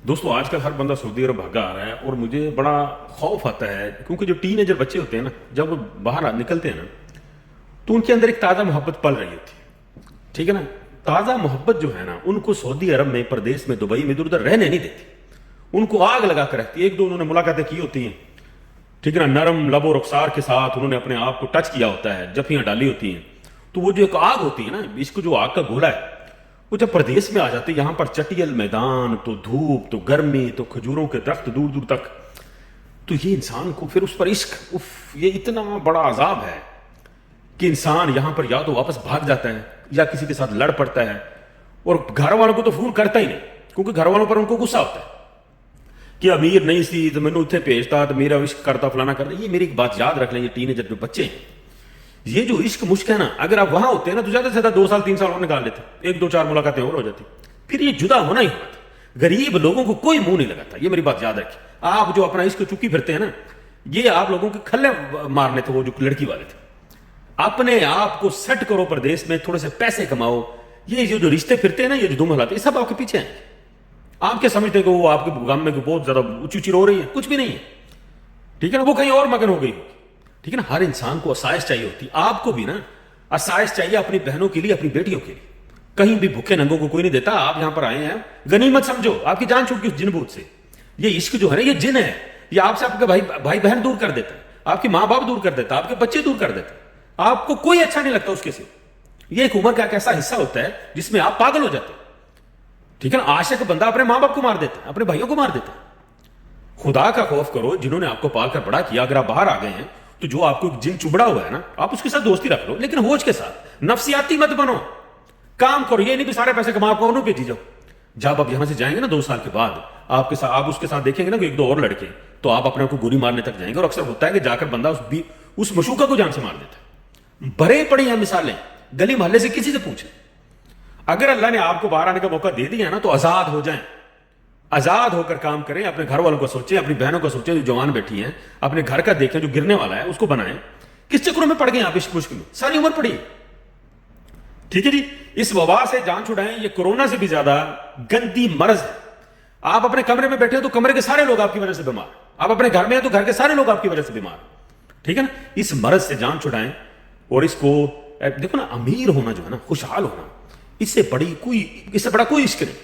दोस्तों आजकल हर बंदा सऊदी अरब भागा आ रहा है और मुझे बड़ा खौफ आता है क्योंकि जो टीनेजर बच्चे होते हैं ना, जब वो बाहर निकलते हैं ना, तो उनके अंदर एक ताज़ा मोहब्बत पल रही होती है। ठीक है ना। ताज़ा मोहब्बत जो है ना, उनको सऊदी अरब में, प्रदेश में, दुबई में इधर उधर रहने नहीं देती। उनको आग लगा कर रखती है। एक दो उन्होंने मुलाकातें की होती हैं, ठीक है ना, नरम लबो रुखसार के साथ उन्होंने अपने आप को टच किया होता है, जफियां डाली होती हैं, तो वो जो एक आग होती है ना, इसको जो आग का गोला है, वो जब प्रदेश में आ जाते हैं, यहां पर चटियल मैदान, तो धूप, तो गर्मी, तो खजूरों के दरख्त दूर दूर तक, तो ये इंसान को फिर उस पर इश्क, उफ, ये इतना बड़ा अजाब है कि इंसान यहां पर या तो वापस भाग जाता है या किसी के साथ लड़ पड़ता है। और घर वालों को तो फोन करता ही नहीं, क्योंकि घर वालों पर उनको गुस्सा होता है कि अमीर नहीं सी तो मैंने उत्थे भेजता, तो मेरा इश्क करता, फलाना करता। ये मेरी एक बात याद रख लें, ये टीनेजर जो बच्चे हैं, ये जो इश्क मुश्क है ना, अगर आप वहां होते हैं ना, तो ज्यादा से ज्यादा 2 साल 3 साल और निकाल लेते, 1 2 4 मुलाकातें और हो जाती, फिर ये जुदा होना ही होता। गरीब लोगों को कोई मुंह नहीं लगाता, ये मेरी बात याद रखिए। आप जो अपना इश्क चुकी फिरते हैं ना, ये आप लोगों के खल्ले मारने थे वो जो लड़की वाले थे। अपने आप को सेट करो, प्रदेश में थोड़े से पैसे कमाओ। ये जो रिश्ते फिरते हैं ना, ये जो धूम हलाते, सब आपके पीछे हैं। आप क्या समझते हैं कि वो आपके गम में बहुत ज्यादा ऊंची ऊंची रो रही है? कुछ भी नहीं है, ठीक है ना। वो कहीं और मगन हो गई, ठीक है ना। हर इंसान को आसाइश चाहिए होती है, आपको भी ना आसाइश चाहिए, अपनी बहनों के लिए, अपनी बेटियों के लिए। कहीं भी भूखे नंगों को कोई नहीं देता। आप यहां पर आए हैं, गनीमत समझो, आपकी जान छूट गई उस जिन भूत से। ये इश्क जो है ना, ये जिन है, ये आपसे आपके भाई बहन दूर कर देता है, आपके माँ बाप दूर कर देता है, आपके बच्चे दूर कर देता है, आपको कोई अच्छा नहीं लगता उसके से। ये एक उम्र का एक ऐसा हिस्सा होता है जिसमें आप पागल हो जाते हैं, ठीक है ना। आशिक बंदा अपने माँ बाप को मार देता है, अपने भाइयों को मार देता है। खुदा का खौफ करो, जिन्होंने आपको पालकर बड़ा किया। अगर आप बाहर आ गए हैं तो जो आपको जिन चुबड़ा हुआ है ना, आप उसके साथ दोस्ती रख लो, लेकिन होश के साथ। नफसियाती मत बनो, काम करो। ये नहीं भी सारे पैसे कमा आपको उन्होंने भेजी जाओ। जब आप यहां से जाएंगे ना 2 साल के बाद, आपके साथ आप उसके साथ देखेंगे ना कि 1 2 और लड़के, तो आप अपने को गोली मारने तक जाएंगे। और अक्सर होता है कि जाकर बंदा उस मशूका को जान से मार देता है। भरे पड़ी हैं मिसालें, गली मोहल्ले से किसी से पूछें। अगर अल्लाह ने आपको बाहर आने का मौका दे दिया ना, तो आजाद हो जाएं, आजाद होकर काम करें। अपने घर वालों को सोचें, अपनी बहनों को सोचें जो जवान बैठी हैं, अपने घर का देखें जो गिरने वाला है, उसको बनाएं। किस चक्रों में पड़ गए आप इस मुश्किल में? सारी उम्र पड़ी, ठीक है जी। इस वबा से जान छुड़ाएं। ये कोरोना से भी ज्यादा गंदी मर्ज है। आप अपने कमरे में बैठे हो तो कमरे के सारे लोग आपकी वजह से बीमार, आप अपने घर में हैं तो घर के सारे लोग आपकी वजह से बीमार, ठीक है ना। इस मर्ज से जान छुड़ाएं। और इसको देखो ना, अमीर होना जो है ना, खुशहाल होना, इससे बड़ा कोई इश्क नहीं।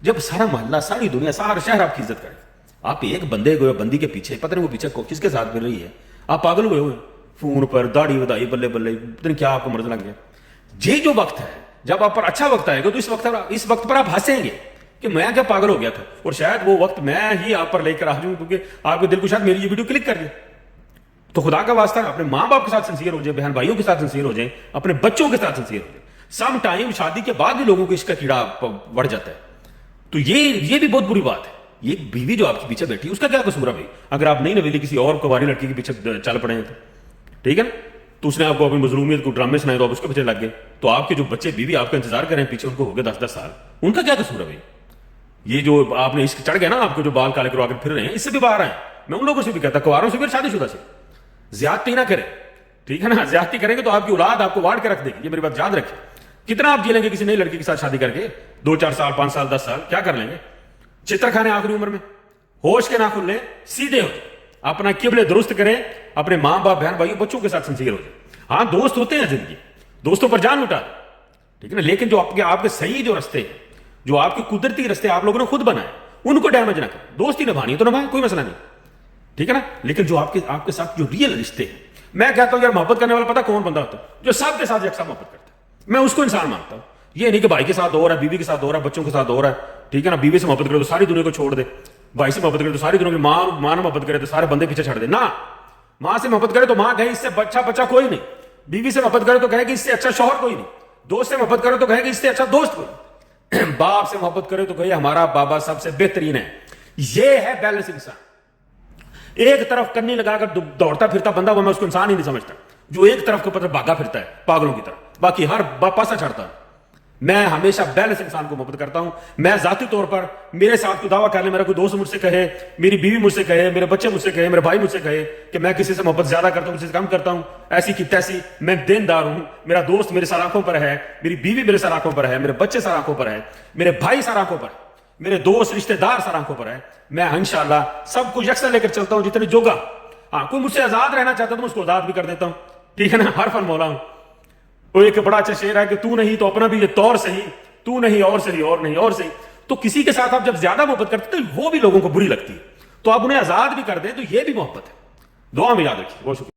जब सारा मोहल्ला, सारी दुनिया, सारा शहर आपकी इज्जत करे, आप एक बंदे को, बंदी के पीछे, पता नहीं वो पीछे किसके साथ मिल रही है, आप पागल हुए हुए फोन पर, दाढ़ी बधाई, बल्ले बल्ले, पता नहीं क्या आपको मर्ज लग गया। ये जो वक्त है, जब आप पर अच्छा वक्त आएगा, तो इस वक्त पर आप हंसेंगे कि मैं क्या पागल हो गया था। और शायद वो वक्त मैं ही आप पर लेकर आ जाऊं, क्योंकि आपके दिल को शायद मेरी ये वीडियो क्लिक कर दे। तो खुदा का वास्ता, अपने माँ बाप के साथ सिंसियर हो जाए, बहन भाइयों के साथ सिंसियर हो जाए, अपने बच्चों के साथ सिंसियर हो जाए। सम टाइम शादी के बाद भी लोगों को इसका कीड़ा बढ़ जाता है, तो ये भी बहुत बुरी बात है। ये बीवी जो आपके पीछे बैठी है, उसका क्या कसूर है भाई? अगर आप नहीं नवेली किसी और कुंवारी लड़की के पीछे चल पड़े हैं, तो ठीक है ना, तो उसने आपको अपनी मजलूमियत को ड्रामे सुनाए, तो आप उसके पीछे लग गए। तो आपके जो बच्चे बीवी आपका इंतजार कर रहे हैं पीछे, उनको हो गए 10-10 साल, उनका क्या कसूर है भाई? ये जो आपने इसके चढ़ गया ना, आपको जो बाल काले करवा कर फिर रहे हैं, इससे भी बाहर आए। मैं उन लोगों से भी कहता, कुंवारों से भी, शादीशुदा से ज्यादती ना करें, ठीक है ना। ज्यादती करेंगे तो आपकी औलाद आपको वाड़ के रख देगी, ये मेरी बात याद रखें। कितना आप जी लेंगे किसी नई लड़की के साथ शादी करके? 2-4 साल, 5 साल, 10 साल, क्या कर लेंगे? चित्र खाने आखिरी उम्र में। होश के नाखून लें, सीधे हो जाए, अपना किबले दुरुस्त करें, अपने माँ बाप, बहन भाइयों, बच्चों के साथ सिंसियर हो जाए। हाँ, दोस्त होते हैं जिंदगी, दोस्तों पर जान लुटा, ठीक है ना, लेकिन जो आपके सही जो रास्ते हैं, जो आपके कुदरती रास्ते आप लोगों ने खुद बनाए, उनको डैमेज ना करें। दोस्ती निभानी है तो निभाएं, कोई मसला नहीं, ठीक है ना। लेकिन जो आपके साथ जो रियल रिश्ते हैं, मैं कहता हूं यार, मोहब्बत करने वाला पता कौन बंदा होता है? जो सबके साथ यकसा मोहब्बत करता है। मैं उसको इंसान मानता हूं। ये नहीं कि भाई के साथ हो रहा है, बीवी के साथ हो रहा है, बच्चों के साथ हो रहा है, ठीक है ना। बीवी से मोहब्बत करे तो सारी दुनिया को छोड़ दे, भाई से मोहब्बत करे तो सारी दुनिया की, मां ने मोहब्बत करे तो सारे बंदे पीछे छोड़ दे ना। मां से मोहब्बत करे तो मां कहे इससे बच्चा कोई नहीं, बीवी से मोहब्बत करे तो कहेगी इससे अच्छा शौहर कोई नहीं, दोस्त से मोहब्बत करे तो कहेगी इससे अच्छा दोस्त कोई, बाप से मोहब्बत करे तो कहे हमारा बाबा सबसे बेहतरीन है। ये है बैलेंस इंसान। एक तरफ कन्नी लगाकर दौड़ता फिरता बंदा, वो मैं उसको इंसान ही नहीं समझता। जो एक तरफ के ऊपर भागा फिरता है पागलों की तरह, बाकी हर पासा चढ़ता है। मैं हमेशा बैलेंस इंसान को मोहब्बत करता हूं। मैं जाती तौर पर, मेरे साथ कोई दावा कर ले, मेरा कोई दोस्त मुझसे कहे, मेरी बीवी मुझसे कहे, मेरे बच्चे मुझसे कहे, मेरे भाई मुझसे कहे कि मैं किसी से मोहब्बत ज्यादा करता हूं, किसी से कम करता हूं, ऐसी की तैसी, मैं देनदार हूं। मेरा दोस्त मेरे सर आंखों पर है, मेरी बीवी मेरे सर आंखों पर है, मेरे बच्चे सर आंखों पर है, मेरे भाई सर आंखों पर है। میرے دوست رشتہ دار سر آنکھوں پر ہے، میں انشاءاللہ سب کو یکساں لے کر چلتا ہوں جتنے جوگا. ہاں کوئی مجھ سے آزاد رہنا چاہتا تو میں اس کو آزاد بھی کر دیتا ہوں، ٹھیک ہے نا. ہر فن مولا ہوں. وہ ایک بڑا اچھا شعر ہے کہ تو نہیں تو اپنا بھی یہ طور صحیح، تو نہیں اور صحیح، اور نہیں اور صحیح. تو کسی کے ساتھ آپ جب زیادہ محبت کرتے تو وہ بھی لوگوں کو بری لگتی ہے، تو آپ انہیں آزاد بھی کر دیں تو یہ بھی محبت ہے. دعا میں یاد رکھیے. بہت شکریہ.